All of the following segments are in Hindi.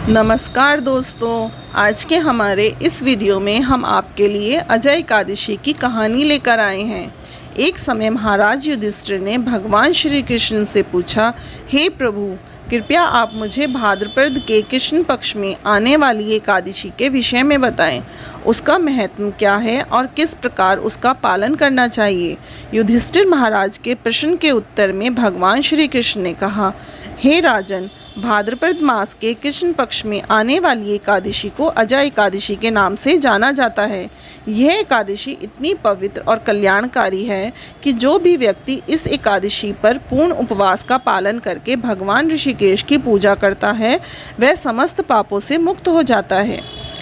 नमस्कार दोस्तों, आज के हमारे इस वीडियो में हम आपके लिए अजय एकादशी की कहानी लेकर आए हैं। एक समय महाराज युधिष्ठिर ने भगवान श्री कृष्ण से पूछा, हे प्रभु, कृपया आप मुझे भाद्रपद के कृष्ण पक्ष में आने वाली एकादशी के विषय में बताएं। उसका महत्व क्या है और किस प्रकार उसका पालन करना चाहिए। युधिष्ठिर महाराज के प्रश्न के उत्तर में भगवान श्री कृष्ण ने कहा, हे राजन, भाद्रपद मास के कृष्ण पक्ष में आने वाली एकादशी को अजय एकादशी के नाम से जाना जाता है। यह एकादशी इतनी पवित्र और कल्याणकारी है कि जो भी व्यक्ति इस एकादशी पर पूर्ण उपवास का पालन करके भगवान ऋषिकेश की पूजा करता है, वह समस्त पापों से मुक्त हो जाता है।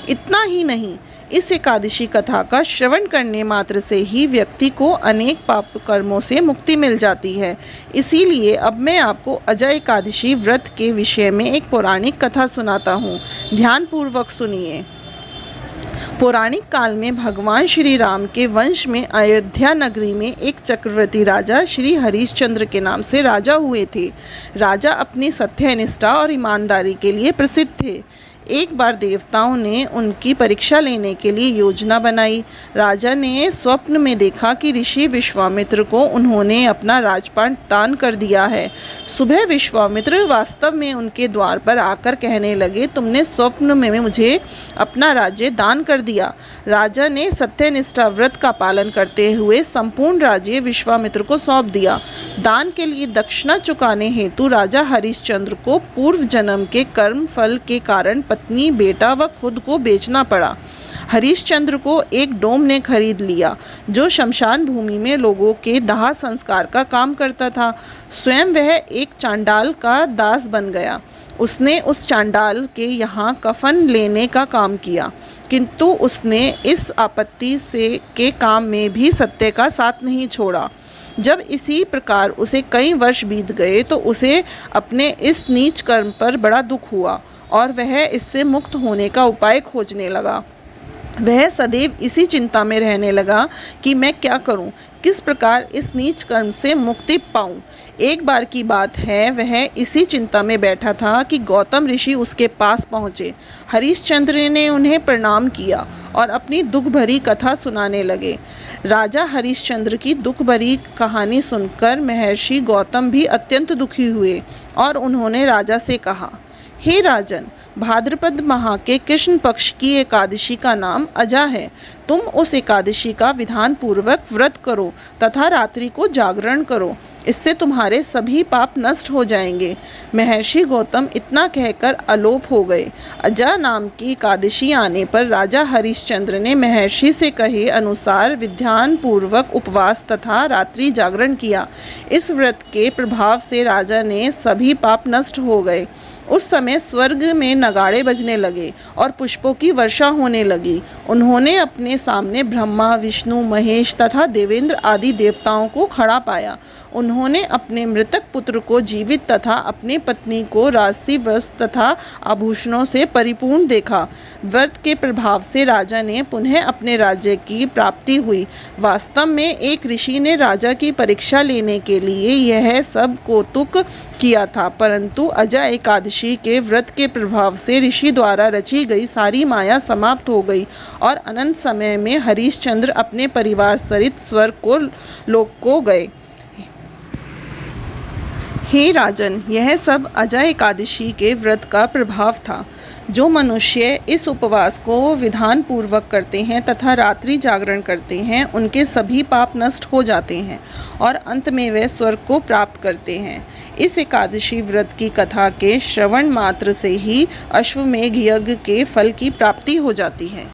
इतना ही नहीं, इस एकादशी कथा का श्रवण करने मात्र से ही व्यक्ति को अनेक पाप कर्मों से मुक्ति मिल जाती है। इसीलिए अब मैं आपको अजय एकादशी व्रत के विषय में एक पौराणिक कथा सुनाता हूँ। ध्यानपूर्वक सुनिए। पौराणिक काल में भगवान श्री राम के वंश में अयोध्या नगरी में एक चक्रवर्ती राजा श्री हरिश्चंद्र के नाम से राजा हुए थे। राजा अपनी सत्यनिष्ठा और ईमानदारी के लिए प्रसिद्ध थे। एक बार देवताओं ने उनकी परीक्षा लेने के लिए योजना बनाई। राजा ने स्वप्न में देखा कि ऋषि विश्वामित्र को उन्होंने अपना राजपाट दान कर दिया है। सुबह विश्वामित्र वास्तव में उनके द्वार पर आकर कहने लगे, तुमने स्वप्न में मुझे अपना राज्य दान कर दिया। राजा ने सत्यनिष्ठा व्रत का पालन करते हुए संपूर्ण राज्य विश्वामित्र को सौंप दिया। दान के लिए दक्षिणा चुकाने हेतु राजा हरिश्चंद्र को पूर्व जन्म के कर्म फल के कारण पत्नी, बेटा व खुद को बेचना पड़ा। हरिश्चंद्र को एक डोम ने खरीद लिया जो शमशान भूमि में लोगों के दाह संस्कार का काम करता था। स्वयं वह एक चांडाल का दास बन गया। उसने उस चांडाल के यहाँ कफन लेने का काम किया, किंतु उसने इस आपत्ति से के काम में भी सत्य का साथ नहीं छोड़ा। जब इसी प्रकार उसे कई वर्ष बीत गए तो उसे अपने इस नीच कर्म पर बड़ा दुख हुआ और वह इससे मुक्त होने का उपाय खोजने लगा। वह सदैव इसी चिंता में रहने लगा कि मैं क्या करूं, किस प्रकार इस नीच कर्म से मुक्ति पाऊं। एक बार की बात है, वह इसी चिंता में बैठा था कि गौतम ऋषि उसके पास पहुँचे। हरिश्चंद्र ने उन्हें प्रणाम किया और अपनी दुख भरी कथा सुनाने लगे। राजा हरिश्चंद्र की दुख भरी कहानी सुनकर महर्षि गौतम भी अत्यंत दुखी हुए और उन्होंने राजा से कहा, हे राजन, भाद्रपद माह के कृष्ण पक्ष की एकादशी का नाम अजा है। तुम उस एकादशी का विधान पूर्वक व्रत करो तथा रात्रि को जागरण करो। इससे तुम्हारे सभी पाप नष्ट हो जाएंगे। महर्षि गौतम इतना कहकर अलोप हो गए। अजा नाम की एकादशी आने पर राजा हरिश्चंद्र ने महर्षि से कहे अनुसार विधान पूर्वक उपवास तथा रात्रि जागरण किया। इस व्रत के प्रभाव से राजा ने सभी पाप नष्ट हो गए। उस समय स्वर्ग में नगाड़े बजने लगे और पुष्पों की वर्षा होने लगी। उन्होंने अपने सामने ब्रह्मा, विष्णु, महेश तथा देवेंद्र आदि देवताओं को खड़ा पाया। उन्होंने अपने मृतक पुत्र को जीवित तथा अपनी पत्नी को राजसी वस्त्र तथा आभूषणों से परिपूर्ण देखा। व्रत के प्रभाव से राजा ने पुनः अपने राज्य की प्राप्ति हुई। वास्तव में एक ऋषि ने राजा की परीक्षा लेने के लिए यह सब कौतुक किया था, परंतु अजय एकादशी के व्रत के प्रभाव से ऋषि द्वारा रची गई सारी माया समाप्त हो गई और अनंत समय में हरिश्चंद्र अपने परिवार सहित स्वर्ग को लोक को गए। हे राजन, यह सब अजय एकादशी के व्रत का प्रभाव था। जो मनुष्य इस उपवास को विधान पूर्वक करते हैं तथा रात्रि जागरण करते हैं, उनके सभी पाप नष्ट हो जाते हैं और अंत में वे स्वर्ग को प्राप्त करते हैं। इस एकादशी व्रत की कथा के श्रवण मात्र से ही अश्वमेध यज्ञ के फल की प्राप्ति हो जाती है।